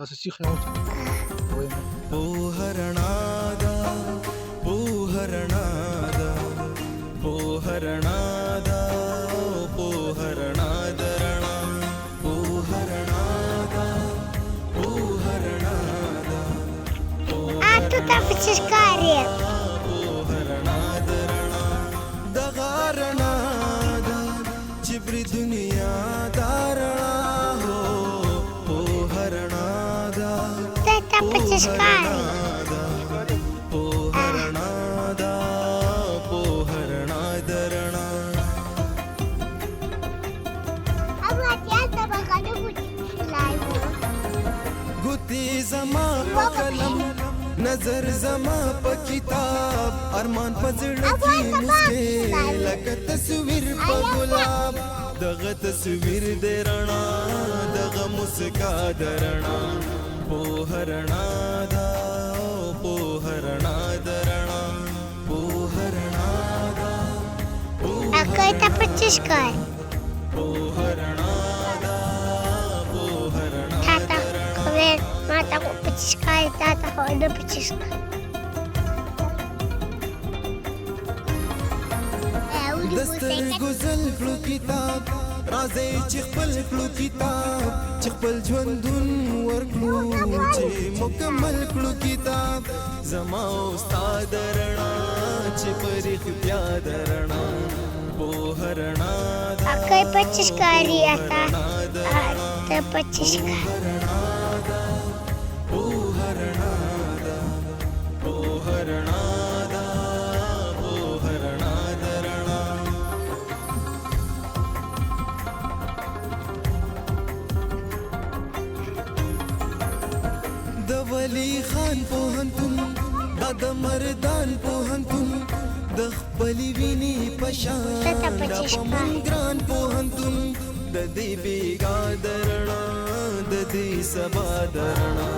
تاسو سیخ یې اوس ಪೋಹರಣಾದ ಪೋಹರಣಾದ ಪೋಹರಣಾದ ಪೋಹರಣಾದರಣ ಪೋಹರಣಾದ ಪೋಹರಣಾದ А тут опеческаре. ಪೋಹರಣಾದರಣ ದಗಾರಣಾದ ಚಿಬ್ರಿ ದುನಿಯಾ ದಾರಣ ಹೋ ಪೋಹರಣಾದ Это опеческаре. ಪೋಹರಣಾದ ಪೋಹರಣಾದರಣ А вот я табакану пучилаю. गुती जमा په قلم نظر زما په کتاب ارمان په زړه کې مسکه لکه تصویر په ګلاب دغه تصویر د رڼا دغه مسکا د رڼا پوهرنا دا پوهرنا د رڼا پوهرنا دا А это опеческаре. پوهرنا دا پوهرنا Тата, ковер, мата опеческаре, тата ходит опеческаре. دستر گزل کلو کتاب راځي چې خپل کلو کتاب چې خپل ژوندون ورکلو چې مکمل کلو کتاب زما استاد رڼا چې پرخ بیا درنا پوهرنا А это опеческаре, это опеческаре. پوهرنا پوهرنا پوهرنا درنا د ولی خان پوهنتون د مردان پوهنتون د خپلې ویني پشان د پمن ګران پوهنتون د دې بیګا درنا د دې سبا درنا